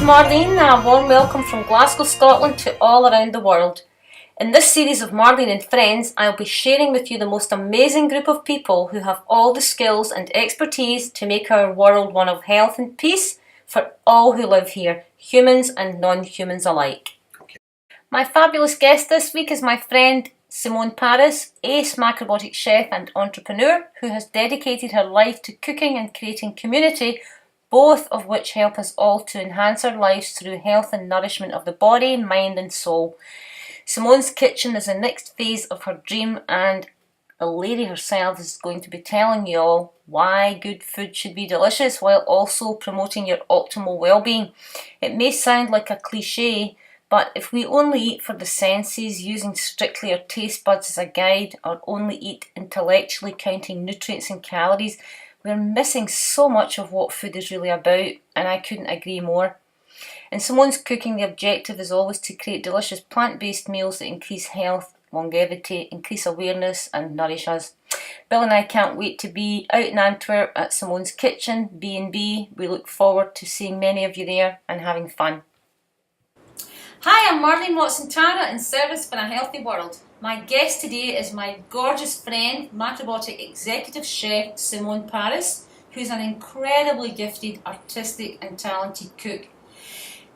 Marlene, a warm welcome from Glasgow, Scotland to all around the world. In this series of Marlene and Friends, I'll be sharing with you the most amazing group of people who have all the skills and expertise to make our world one of health and peace for all who live here, humans and non-humans alike. My fabulous guest this week is my friend Simone Parris, ace Macrobiotic chef and entrepreneur who has dedicated her life to cooking and creating community, both of which help us all to enhance our lives through health and nourishment of the body, mind and soul. Simone's Kitchen is the next phase of her dream, and the lady herself is going to be telling you all why good food should be delicious while also promoting your optimal well-being. It may sound like a cliche, but if we only eat for the senses, using strictly our taste buds as a guide, or only eat intellectually counting nutrients and calories, we're missing so much of what food is really about, and I couldn't agree more. In Simone's cooking, the objective is always to create delicious plant-based meals that increase health, longevity, increase awareness and nourish us. Bill and I can't wait to be out in Antwerp at Simone's Kitchen, B&B. We look forward to seeing many of you there and having fun. Hi, I'm Marlene Watson-Tara in service for a healthy world. My guest today is my gorgeous friend, Macrobiotic executive chef Simone Parris, who's an incredibly gifted, artistic and talented cook.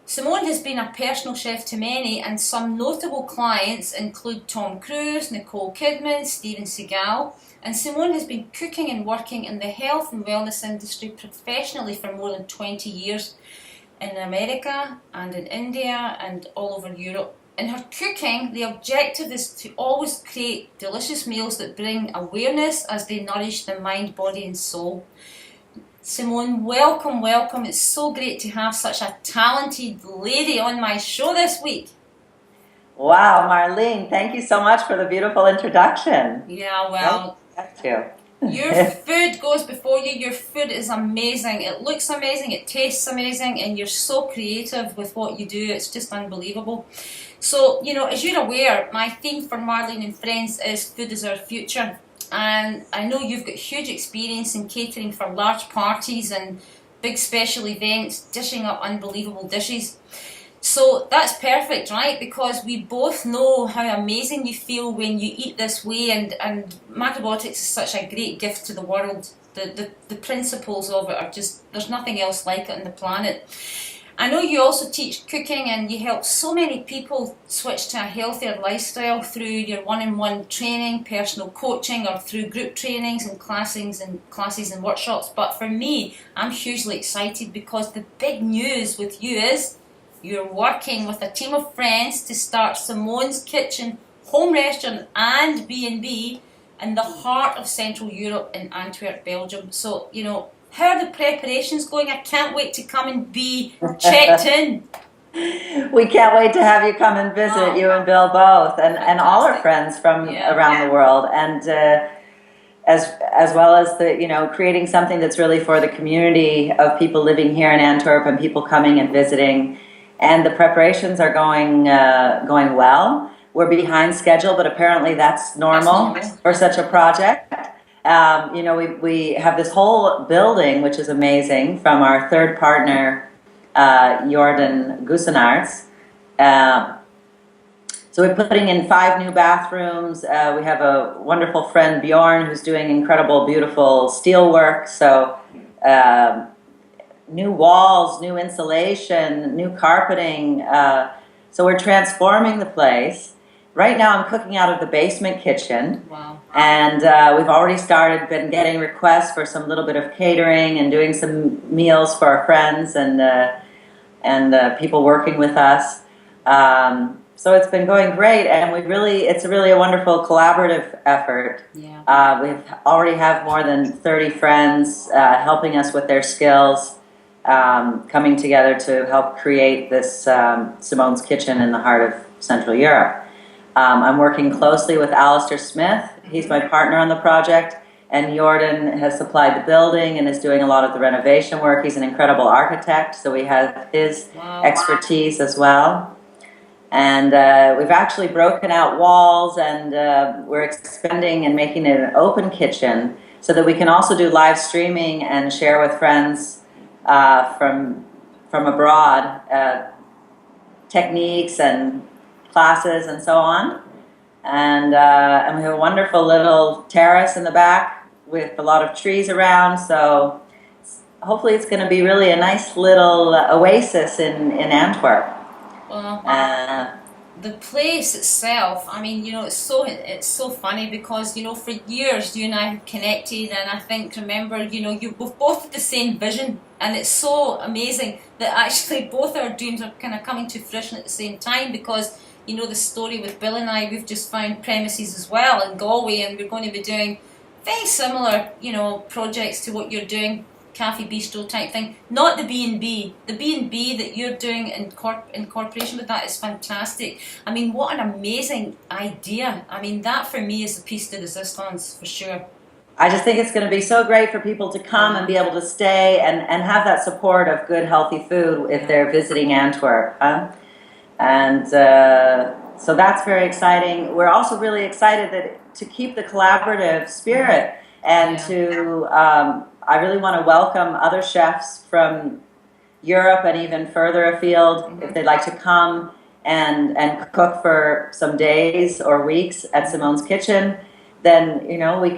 Simone has been a personal chef to many, and some notable clients include Tom Cruise, Nicole Kidman, Steven Seagal, and Simone has been cooking and working in the health and wellness industry professionally for more than 20 years in America and in India and all over Europe. In her cooking, the objective is to always create delicious meals that bring awareness as they nourish the mind, body and soul. Simone, welcome, welcome. It's so great to have such a talented lady on my show this week. Wow, Marlene, thank you so much for the beautiful introduction. Yeah, well, thank you. Your food goes before you. Your food is amazing. It looks amazing, it tastes amazing, and you're so creative with what you do. It's just unbelievable. So, as you're aware, my theme for Marlene and Friends is food is our future. And I know you've got huge experience in catering for large parties and big special events, dishing up unbelievable dishes. So that's perfect, right? Because we both know how amazing you feel when you eat this way, and Macrobiotics is such a great gift to the world. The principles of it are just, there's nothing else like it on the planet. I know you also teach cooking, and you help so many people switch to a healthier lifestyle through your one-on-one training, personal coaching, or through group trainings and classes and workshops. But for me, I'm hugely excited because the big news with you is you're working with a team of friends to start Simone's Kitchen, home restaurant and B&B in the heart of Central Europe in Antwerp, Belgium. So, how are the preparations going? I can't wait to come and be checked in. We can't wait to have you come and visit, you and Bill both, and all our friends from around the world, and as well as the creating something that's really for the community of people living here in Antwerp and people coming and visiting. And the preparations are going well. We're behind schedule, but apparently that's normal for such a project. We have this whole building, which is amazing, from our third partner, Jordan Goosenaerts. So we're putting in 5 new bathrooms. We have a wonderful friend, Bjorn, who's doing incredible, beautiful steel work. So new walls, new insulation, new carpeting. So we're transforming the place. Right now I'm cooking out of the basement kitchen. Wow. And we've already been getting requests for some little bit of catering and doing some meals for our friends and people working with us. So it's been going great, and it's really a wonderful collaborative effort. Yeah. We already have more than 30 friends helping us with their skills, coming together to help create this Simone's Kitchen in the heart of Central Europe. I'm working closely with Alistair Smith. He's my partner on the project, and Jordan has supplied the building and is doing a lot of the renovation work. He's an incredible architect, so we have his expertise as well. And we've actually broken out walls, and we're expanding and making it an open kitchen so that we can also do live streaming and share with friends from from abroad, techniques and classes and so on. And we have a wonderful little terrace in the back with a lot of trees around. So hopefully it's going to be really a nice little oasis in Antwerp. Well, the place itself, I mean, you know, it's so funny because, you know, for years you and I have connected, and I think, remember, you know, we've both had the same vision, and it's so amazing that actually both our dreams are kind of coming to fruition at the same time, because, you know, the story with Bill and I, we've just found premises as well in Galway, and we're going to be doing very similar, you know, projects to what you're doing. Cafe bistro type thing, not the B&B. The B&B that you're doing in cooperation with that is fantastic. I mean, what an amazing idea. I mean, that for me is the piece de resistance for sure. I just think it's going to be so great for people to come and be able to stay and have that support of good, healthy food if they're visiting Antwerp. And so that's very exciting. We're also really excited to keep the collaborative spirit and to... I really want to welcome other chefs from Europe and even further afield if they'd like to come and cook for some days or weeks at Simone's Kitchen. Then, you know, they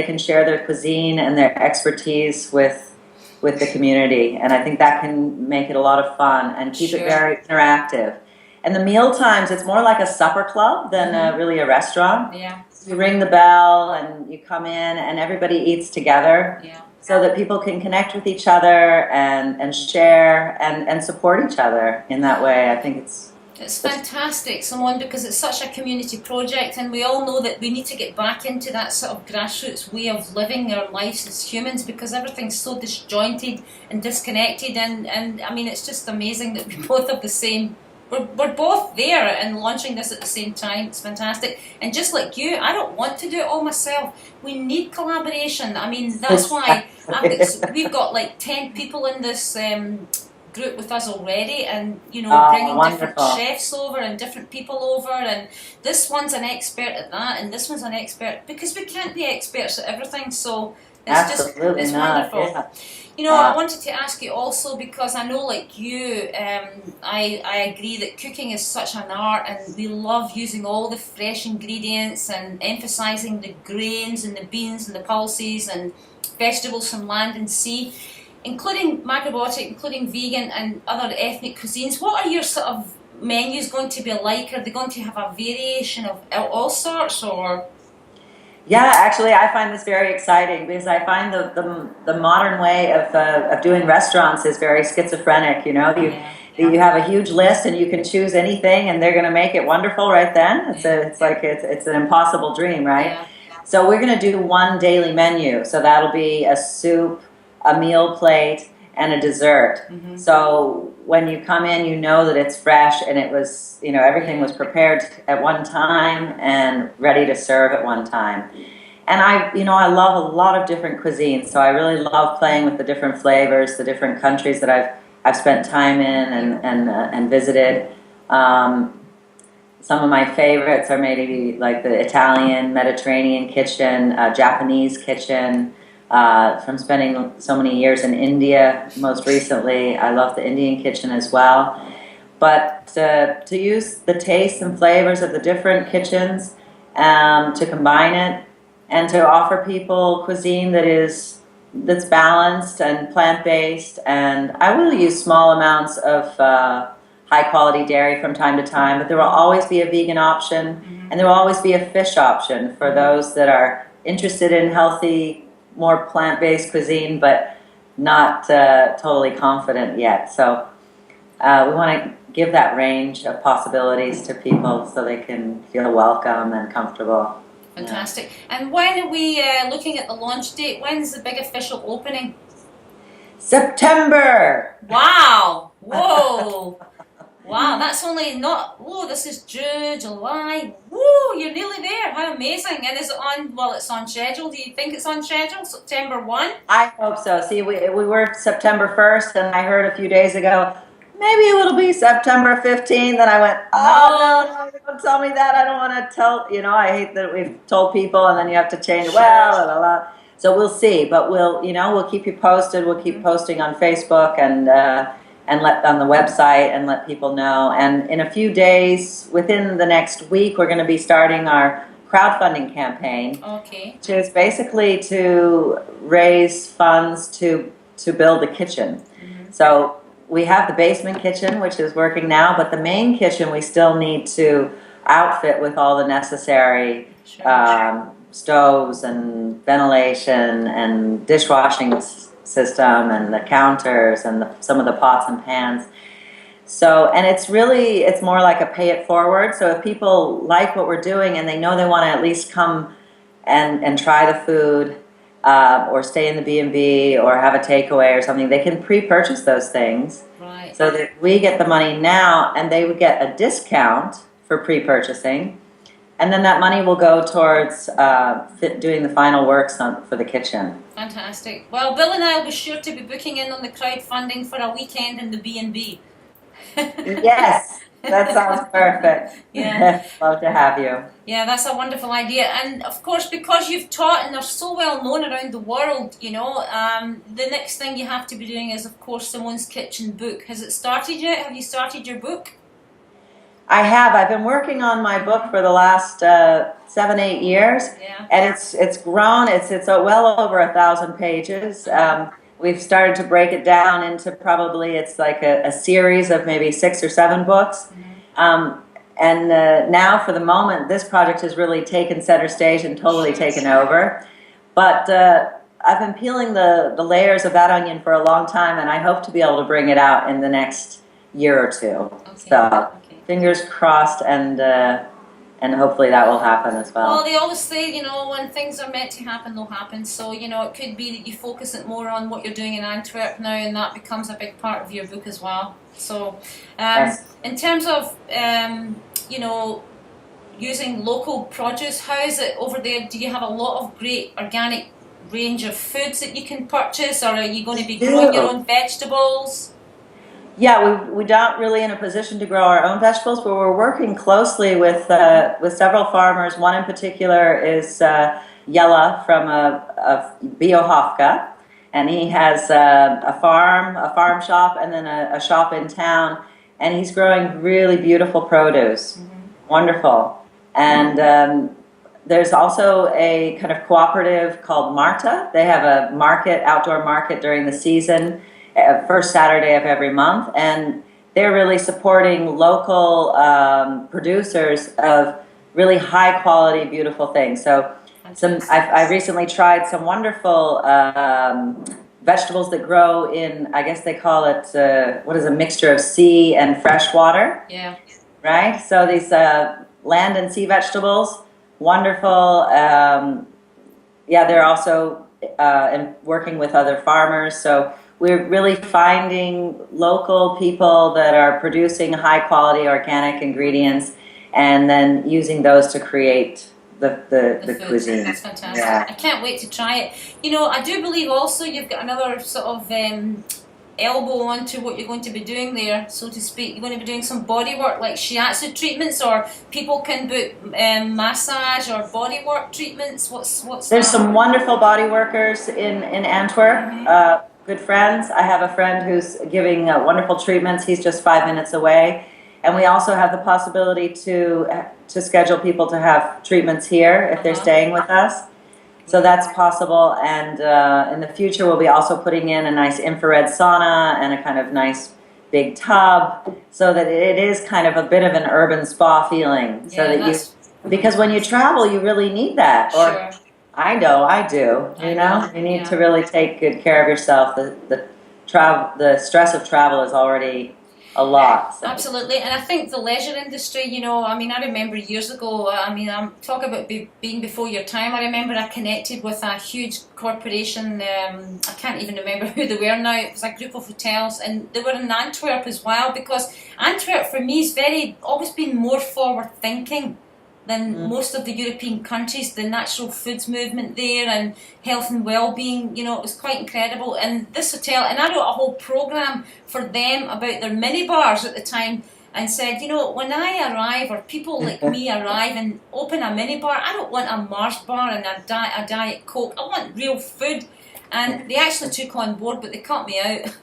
can share their cuisine and their expertise with the community, and I think that can make it a lot of fun and keep it very interactive. And the meal times, it's more like a supper club than really a restaurant. Yeah. You ring the bell and you come in and everybody eats together so that people can connect with each other and share and support each other in that way. I think it's fantastic, Simone, because it's such a community project, and we all know that we need to get back into that sort of grassroots way of living our lives as humans, because everything's so disjointed and disconnected, and I mean, it's just amazing that we both have the same. We're both there and launching this at the same time. It's fantastic. And just like you, I don't want to do it all myself. We need collaboration. I mean, that's why we've got like 10 people in this group with us already, and, you know, bringing different chefs over and different people over, and this one's an expert at that, and this one's an expert, because we can't be experts at everything. So it's wonderful. Yeah. You know, I wanted to ask you also, because I know, like you, I agree that cooking is such an art, and we love using all the fresh ingredients and emphasising the grains and the beans and the pulses and vegetables from land and sea, including macrobiotic, including vegan and other ethnic cuisines. What are your sort of menus going to be like? Are they going to have a variation of all sorts, or...? Yeah, actually, I find this very exciting, because I find the modern way of doing restaurants is very schizophrenic. You know, you have a huge list and you can choose anything, and they're going to make it wonderful right then. It's an impossible dream, right? Yeah. So we're going to do one daily menu. So that'll be a soup, a meal plate, and a dessert. So when you come in, you know that it's fresh, and it was, you know, everything was prepared at one time and ready to serve at one time. And I love a lot of different cuisines, so I really love playing with the different flavors, the different countries that I've spent time in and visited. Some of my favorites are maybe like the Italian, Mediterranean kitchen, Japanese kitchen. From spending so many years in India most recently, I love the Indian kitchen as well. But to use the tastes and flavors of the different kitchens, to combine it, and to offer people cuisine that's balanced and plant-based. And I will use small amounts of high-quality dairy from time to time, but there will always be a vegan option, and there will always be a fish option for those that are interested in healthy, more plant-based cuisine, but not totally confident yet. So we want to give that range of possibilities to people so they can feel welcome and comfortable. Fantastic. Yeah. And when are we looking at the launch date? When's the big official opening? September! Wow! Whoa! Wow, that's only not... Whoa, this is June, July. Whoa, you're nearly there. How amazing. And is it on... Well, it's on schedule. Do you think it's on schedule? September 1? I hope so. See, we were September 1st, and I heard a few days ago, maybe it'll be September 15th. And I went, no, don't tell me that. I don't want to tell... You know, I hate that we've told people, and then you have to change. So we'll see. But we'll keep you posted. We'll keep posting on Facebook, and... and let on the website and let people know. And in a few days, within the next week, we're going to be starting our crowdfunding campaign, which is basically to raise funds to build a kitchen. So we have the basement kitchen, which is working now, but the main kitchen we still need to outfit with all the necessary stoves and ventilation and dishwashing system and the counters and some of the pots and pans. So, and it's more like a pay it forward. So if people like what we're doing and they know they want to at least come and try the food, or stay in the B&B or have a takeaway or something, they can pre-purchase those things. Right. So that we get the money now and they would get a discount for pre-purchasing. And then that money will go towards doing the final works for the kitchen. Fantastic. Well, Bill and I will be sure to be booking in on the crowdfunding for a weekend in the B&B. Yes, that sounds perfect. Yeah. Love to have you. Yeah, that's a wonderful idea. And of course, because you've taught and are so well known around the world, the next thing you have to be doing is, of course, Simone's Kitchen book. Has it started yet? Have you started your book? I have. I've been working on my book for the last 7-8 years, and it's grown. It's well over 1,000 pages. We've started to break it down into probably it's like a series of maybe 6 or 7 books. And now, for the moment, this project has really taken center stage and totally taken over. But I've been peeling the layers of that onion for a long time, and I hope to be able to bring it out in the next year or two. So fingers crossed, and hopefully that will happen as well. Well, they always say, when things are meant to happen, they'll happen. So, it could be that you focus it more on what you're doing in Antwerp now, and that becomes a big part of your book as well. So, in terms of, using local produce, how is it over there? Do you have a lot of great organic range of foods that you can purchase, or are you going to be growing your own vegetables? Yeah, we're not really in a position to grow our own vegetables, but we're working closely with several farmers. One in particular is Jelle from a Biohofka, and he has a farm shop, and then a shop in town, and he's growing really beautiful produce. Wonderful. And there's also a kind of cooperative called Marta. They have a outdoor market during the season, first Saturday of every month, and they're really supporting local producers of really high quality, beautiful things. So I recently tried some wonderful vegetables that grow in, I guess they call it, a mixture of sea and fresh water. Yeah. Right? So these land and sea vegetables, wonderful. They're also working with other farmers. So we're really finding local people that are producing high quality organic ingredients and then using those to create the cuisine. That's fantastic. Yeah. I can't wait to try it. I do believe also you've got another sort of elbow onto what you're going to be doing there, so to speak. You're going to be doing some body work like shiatsu treatments, or people can book massage or body work treatments. What's There's some wonderful body workers in Antwerp. Good friends. I have a friend who's giving wonderful treatments. He's just 5 minutes away. And we also have the possibility to schedule people to have treatments here if they're staying with us. So that's possible. And in the future, we'll be also putting in a nice infrared sauna and a kind of nice big tub, so that it is kind of a bit of an urban spa feeling. So that because when you travel, you really need that. Sure. I know, I do. You need to really take good care of yourself. The stress of travel is already a lot. So. Absolutely, and I think the leisure industry, I remember years ago, I'm talking about being before your time. I remember I connected with a huge corporation, I can't even remember who they were now. It was a group of hotels, and they were in Antwerp as well, because Antwerp for me is always been more forward thinking than most of the European countries. The natural foods movement there and health and well-being, it was quite incredible. And this hotel, and I wrote a whole program for them about their mini bars at the time, and said, when I arrive, or people like me arrive and open a mini bar, I don't want a Mars bar and a Diet Coke. I want real food. And they actually took on board, but they cut me out.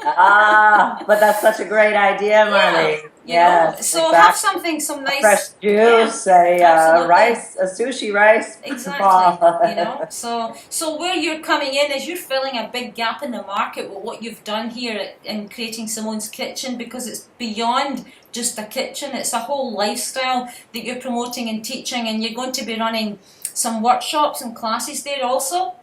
But that's such a great idea, Marlene. Yes, so exactly. have something, some nice fresh juice, rice, a sushi rice. Exactly. So where you're coming in is you're filling a big gap in the market with what you've done here in creating Simone's Kitchen, because it's beyond just a kitchen. It's a whole lifestyle that you're promoting and teaching, and you're going to be running some workshops and classes there also.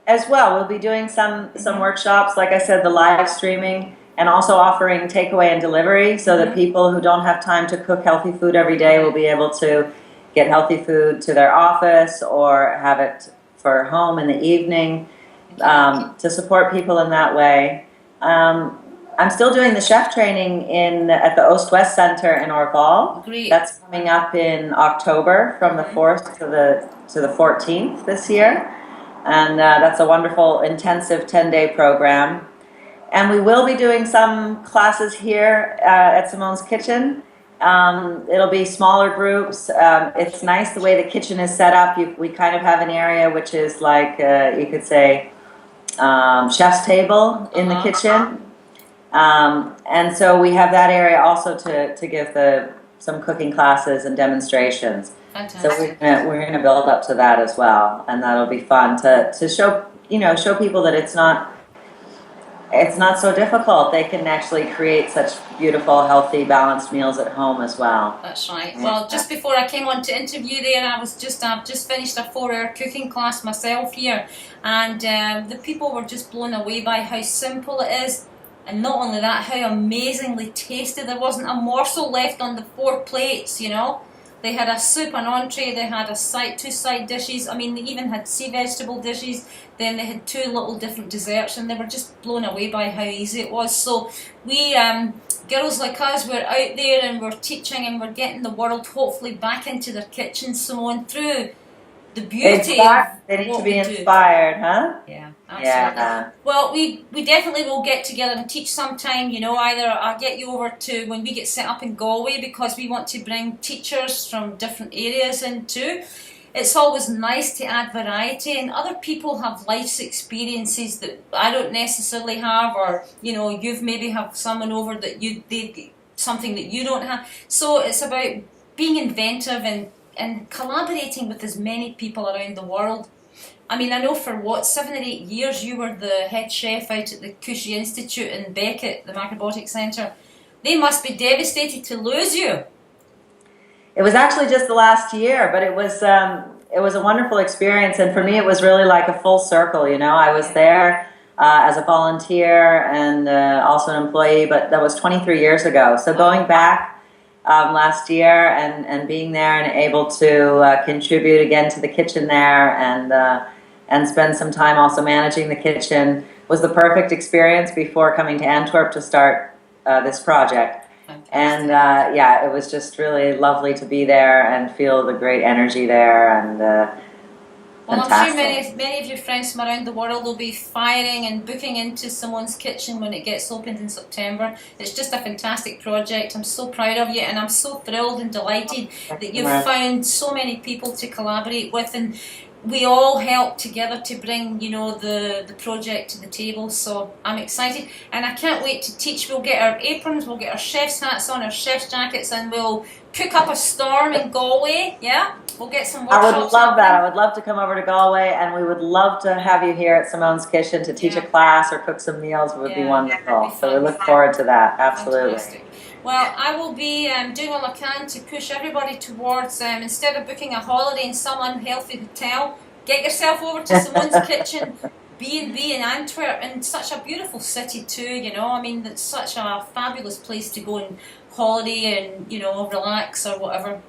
As well, we'll be doing some workshops, like I said, the live streaming, and also offering takeaway and delivery, so that people who don't have time to cook healthy food every day will be able to get healthy food to their office or have it for home in the evening, to support people in that way. I'm still doing the chef training at the Ost-West Center in Orval. Great. That's coming up in October from the 4th to the 14th this year. And that's a wonderful, intensive 10-day program. And we will be doing some classes here at Simone's Kitchen. It'll be smaller groups. It's nice the way the kitchen is set up. We kind of have an area which is like, you could say, chef's table in the kitchen. And so we have that area also to give some cooking classes and demonstrations. Fantastic. So we're gonna build up to that as well, and that'll be fun to show people that it's not so difficult. They can actually create such beautiful, healthy, balanced meals at home as well. That's right. Well, just before I came on to interview there, I've just finished a 4-hour cooking class myself here, and the people were just blown away by how simple it is. And not only that, how amazingly tasty. There wasn't a morsel left on the 4 plates, They had a soup, an entree, they had two side dishes. I mean, they even had sea vegetable dishes. Then they had 2 little different desserts, and they were just blown away by how easy it was. So we, girls like us, we're out there and we're teaching, and we're getting the world hopefully back into their kitchens, Simone, through the beauty of they need to be inspired, huh? Yeah, absolutely. Yeah. Well, we definitely will get together and teach sometime, either I'll get you over to when we get set up in Galway, because we want to bring teachers from different areas in too. It's always nice to add variety, and other people have life's experiences that I don't necessarily have, or you've maybe have someone over that something that you don't have. So it's about being inventive and collaborating with as many people around the world. I mean, I know for 7 or 8 years you were the head chef out at the Cuisine Institute in Beckett, the Macrobiotic Centre. They must be devastated to lose you. It was actually just the last year, but it was a wonderful experience, and for me it was really like a full circle. I was there as a volunteer and also an employee, but that was 23 years ago. So going back last year and being there and able to contribute again to the kitchen there and spend some time also managing the kitchen was the perfect experience before coming to Antwerp to start this project. Fantastic. And it was just really lovely to be there and feel the great energy there, and well, I'm sure many of your friends from around the world will be firing and booking into Simone's Kitchen when it gets opened in September. It's just a fantastic project. I'm so proud of you, and I'm so thrilled and delighted that you've found so many people to collaborate with, and we all help together to bring, the project to the table. So I'm excited, and I can't wait to teach. We'll get our aprons, we'll get our chef's hats on, our chef's jackets, and we'll cook up a storm in Galway. Yeah, we'll get some workshops. I would love that. I would love to come over to Galway, and we would love to have you here at Simone's Kitchen to teach a class or cook some meals. It would be wonderful. So we look forward to that. Absolutely. Fantastic. Well, I will be doing all I can to push everybody towards, instead of booking a holiday in some unhealthy hotel, get yourself over to Simone's Kitchen, B&B in Antwerp, and such a beautiful city too, I mean, it's such a fabulous place to go and holiday and, relax or whatever.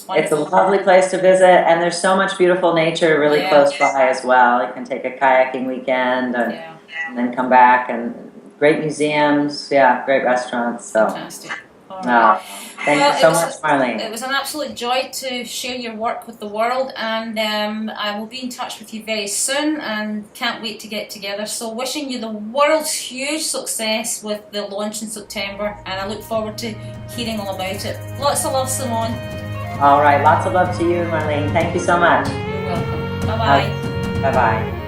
Wonderful. It's a lovely place to visit, and there's so much beautiful nature really close by as well. You can take a kayaking weekend and then come back, and great museums, great restaurants. So. Fantastic. Right. Thank you so much, Marlene. It was an absolute joy to share your work with the world, and I will be in touch with you very soon, and can't wait to get together. So wishing you the world's huge success with the launch in September, and I look forward to hearing all about it. Lots of love, Simone. All right, lots of love to you, Marlene. Thank you so much. You're welcome. Bye-bye. Bye-bye.